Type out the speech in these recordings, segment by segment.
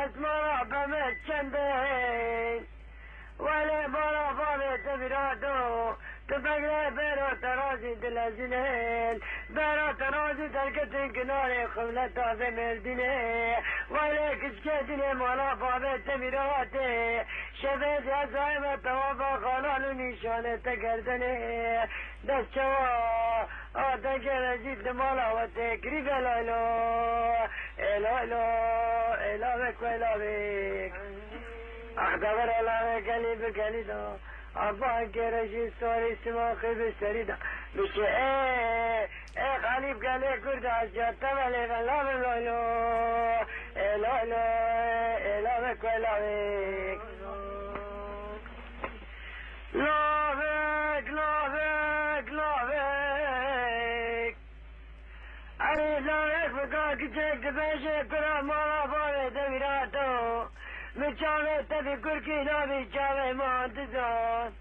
اسماء بمت چنده ولی بالا بابه تبیراتو تبگره برو ترازی دلزینه برو ترازی ترکتن کنار خملت تازه مردینه ولی کچکه دینه مالا بابه تبیراته شبه جزای و توابا خالانو نیشانه تگردنه دست چوا آتا گرزید مالا و تکریف الالو الالو الالک و الالک اخدبر الالک گلی بگلی دا ابا گرشی سوری سماخی بسریدا میشه ای خلیب گلی کرد از جاتا ولی غلام الالو الالو الالک و الالک لابک لابک لابک اری لابک بکا کچک دبیشه کرا مالا باره دمیراتو میچاوه تبی کرکی لابی چاوه مانتزان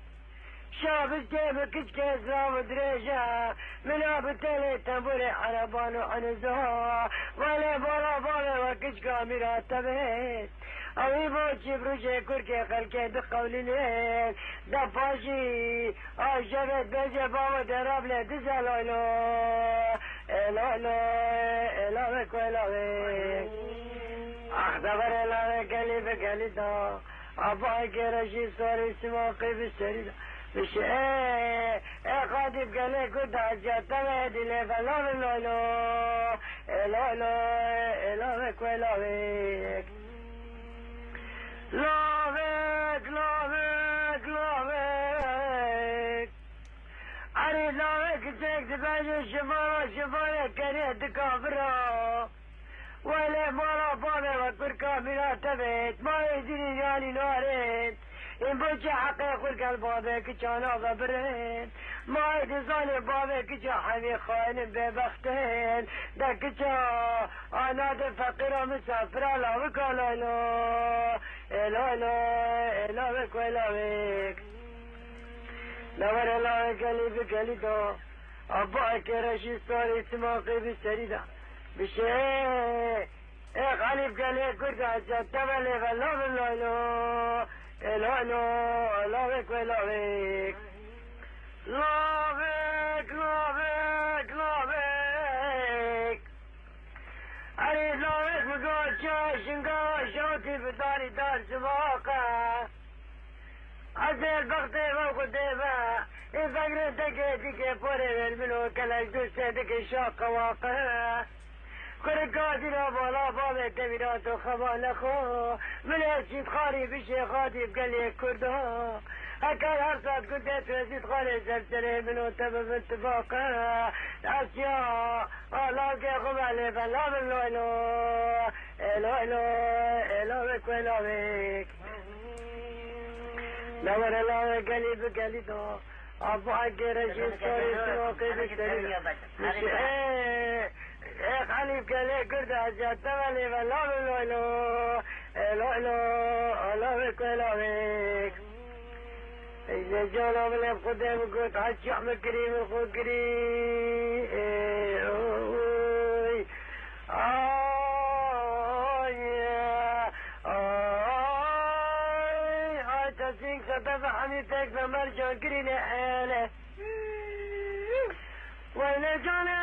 شابس که بکچ که اسلام دریجا ملا بتلی تنبور عربان و عنزا ولی بارا باره و کچ کامیرا تبیت اوی بوچی بروشه کرکی خلکه دقولینه دفاشی آشبت بجه بابا درابله دزالالو الالو الالک و الالک اخدبر الالک گلی بگلی دا ابا گرشی سوری سماقی بسری میشه ای خاطب گله کد از جاتا دیله فلان الالو الالو الالک و الالک لابک لابک لابک اری لابک چک دبیج شفای کریه دکافرا ولی مالا بانه و کرکا میرا تبیت ما ایدینی یعنی نارید این بچه حقه خلق بابه که چانا غبرین ما ایدزان بابه که چا حمی خواهن ببختین ده که چا آناد فقیر و مسافر علاوه کالالو الالو الالک و الالک نور الالک گلی بگلی دا ابا کرشی ساری سماقی بسری دا بشه ای خلیب گلی کرد از جاتا ولی غلام الالو الالو الالک و الالک لابک لابک لابک اری لابک بگو چاشنگا شوتی بداری دار سماقا ازل بخته و خده با این فکر تکه تکه پوره ولمنو کلش دوسته تکه شاق واقع کرکاتی را بالا بابه تبیرات و خبال خو ملیشید خاری بشه خاطب گلی کرده اکر هر ساعت کنده توزید خاری زلزله منو تبب اتفاقه اسیا آلا که خباله فلا باللویلو الویلو الویک و الویک نور الویک گلی بگلی دو ابا گرشی سوری سماقی بکتری ای خلیب گلی کرده از جاتا ولی فلا باللویلو الویلو الویک و الویک إذا جانا من القدام قلت عالشحم الكريم الخوك كريم تسيق ستفحني تكفى مرجع كريم حاله وين جانا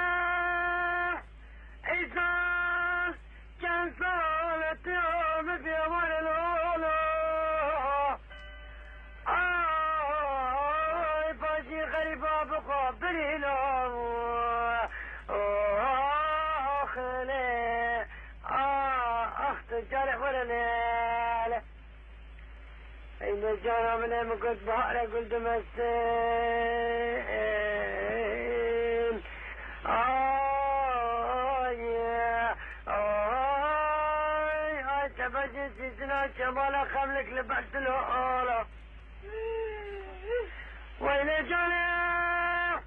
إيسان كان صالة يوم في أول الأولى غريبة بقابل له خلي أخت الجرح ولا نال إن الجرح من قلت بحر قلت مسين تبجي سيسنا شمالا خملك لبعت له وين جانا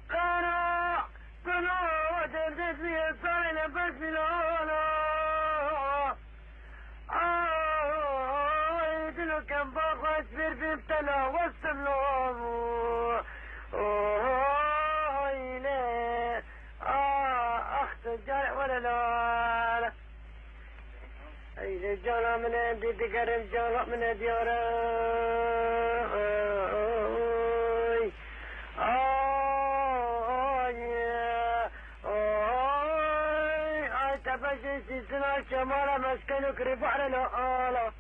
قرا قلوا دردت في الصين بس بلانا يدلو كم باخو اسفر بمتنا وصم لهم اخت الجرح ولا لا ای جانا من دیگرم جانا من دیارم آی تفشی سیسنا شمالا مسکنو کری بحر لآلا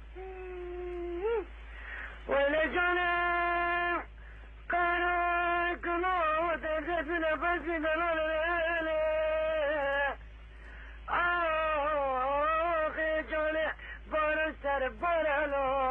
ویلی جانم قرار کنو ترزف نفسی دلال لیلی آخی جانه بارو سر بارلو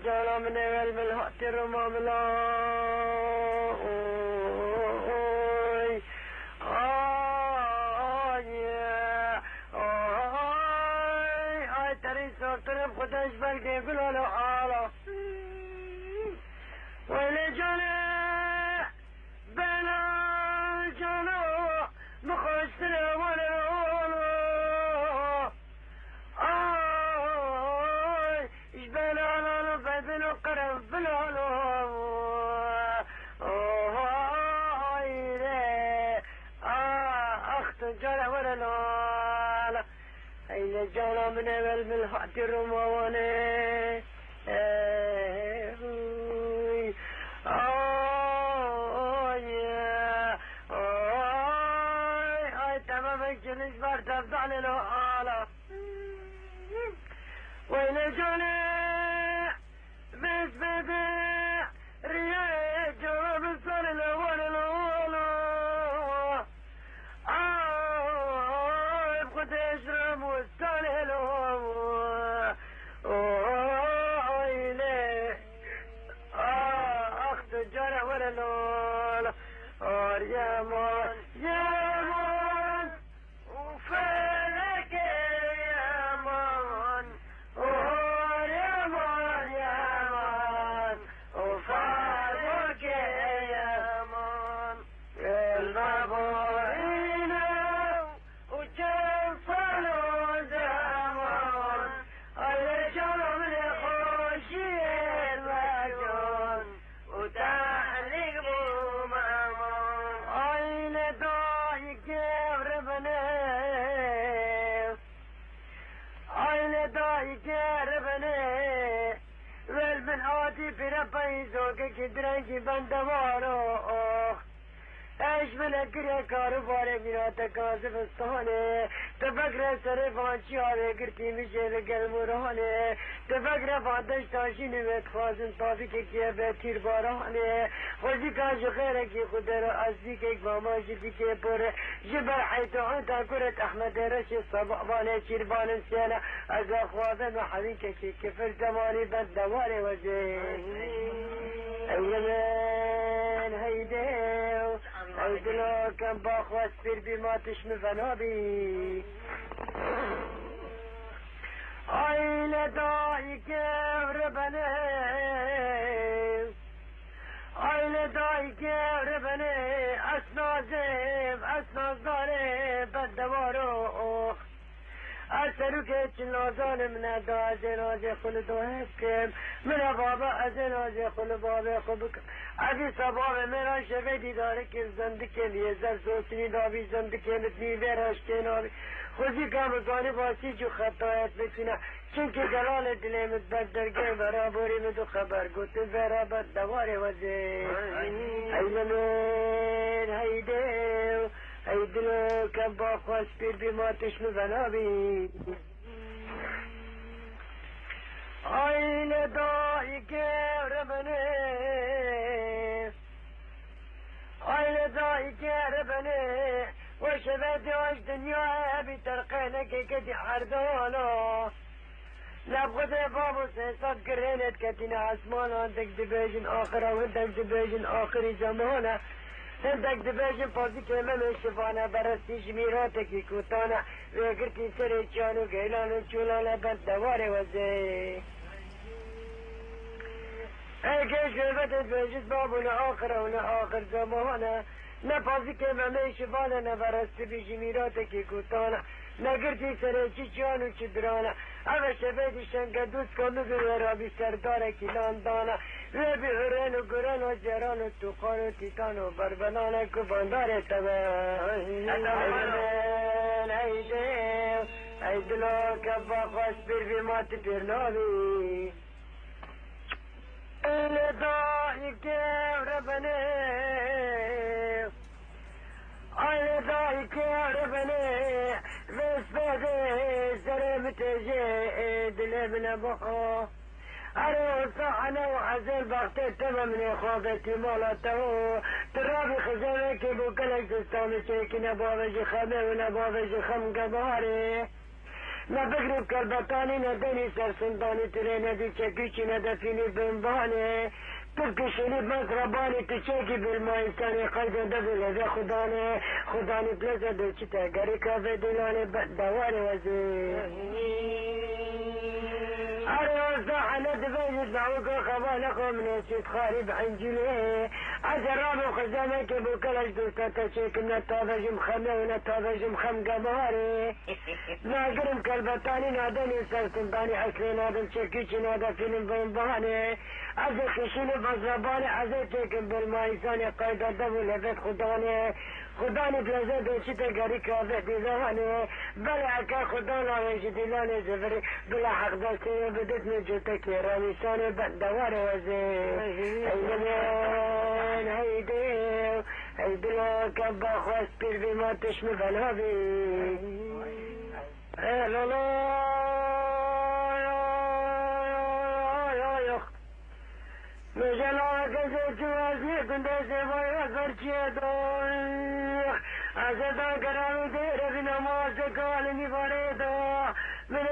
جانا من قلب الهات الرمام تري صورتنا بخدش بلقي قلوا له آلا ويلي جانا بلا جانا مخشتنا ولا قرب بلالو اخت جانا ورلال اين جانا من قلب الهات الرمواني تمام الجلس بار تفضع له آلا وين جانا بس بدا رياء جواب الصار الأول الأولى بقد أشرب والصالح الأول إليه أخت الجرع ولا الأولى يا مان يا مان وفلك يا مان في ربيزوك كدرنجي بندوارو ايش ملك يا كاروبار ميراتا كاسف الصهاني تفكر سرفان شعري قرتي مشي لقل مرهاني تفكر فاتش تاشي نويت خازن طافي كي بيتير باراني خوزي كاش خيرك خدر أزيك ماماشي في بور جبر حيث عنتا كرة أحمد رشي الصبح باني شيربان سيانا أزا خوافة محبيك كفر زماني بندواري وزين أيمن هيديو هيدلو كم باخواس بير بما تشم فنابي عين دايك ربنا عين دايك ربنا أسنا زيب أسنا ظالم بالدوارو أسرك جنازان من دازنازي خلدو هكم من بابا أزنازي خل بابا خبك أبي صبابا من شفيدي دارك زندكين يزر سوسني دابي زندكين اتني بيرهش كينابي خوزي كامزاني باسي جو خطايات بسنا چونك جلال دلي متبدر گئے برابری میں تو خبر گوت برابر دواري وزي أيمن هيديو هيدلو كم باخواس بير بما تشنو ذنابي عين دائك ربني عين دائك ربني وشبت وش دنيا بترقينك كدي حردولو نبغض بابو سيصد قرينت كتنا عسمان عندك دبيجن آخرة وعندك دبيجن آخر زمانة عندك دبيجن فاضي كما من شفانا برستي جميراتك كوتانا وقرتي سري جانو قيلانو جولانا بردواري وزي اي كيش بدت بيجد بابونا آخرة ونا آخر زمانة نفاضي كما من شفانا نبرستي بجميراتك كوتانا نگرتی سر چی جانو چی درانا اوه شبیدی شنگدوز کنو بیرابی سردار کلان دانا و بی هرین و گران و جران و توقان و تیتان و بربنان کباندار تبه ایدن ایدن ایدلا کبا خواست بیر بی مات پیر نابی ایلدا یکتیم ربنه ایلدا یکتیم ربنه وسبادي سلام تجي دلي من ابوها أنا صحنا وحزن بختي تمام من خوفتي مالته ترابي خزانك بوكلك تستاني شيكنا بابجي خمي ولا بابجي خم قباري نبقرب كالبطاني ندني سرسنداني ترينا دي شكيشي ندفيني بنباني تركشني بمزرباني تشيكي بالمايساني قلبي دبل هذا خداني بلزة دوشتا قريكا في دلاني دواني وزي أريوزا على دبيج دعوكا خبالكم من يسيد خارب عنجلي أجرام وخزامك بوكالك دوستا تشيك من التابج مخمي ونتابج مخم قماري ناقرم كالبطاني نادني سرسنداني أسلين هذا الشكيشي نادا فيلم بنباني أزي خشيني بزرباني أزي تيكم بالمايساني قايدة دبو لبيت خداني بلزة دوشتا قريكا في دلاني بلا أكا خدانا ويجي دلاني زفري بلا حق دستي بدتني جوتك راميساني دواري وزي هيدمين هيديو هيدلو كبا خواست بير بما تشمي بلابي مجلوك زيت وزي كنت سيبايا كرشي دوخ أزدا كرامي دير بنا موسيقى لني فريدو من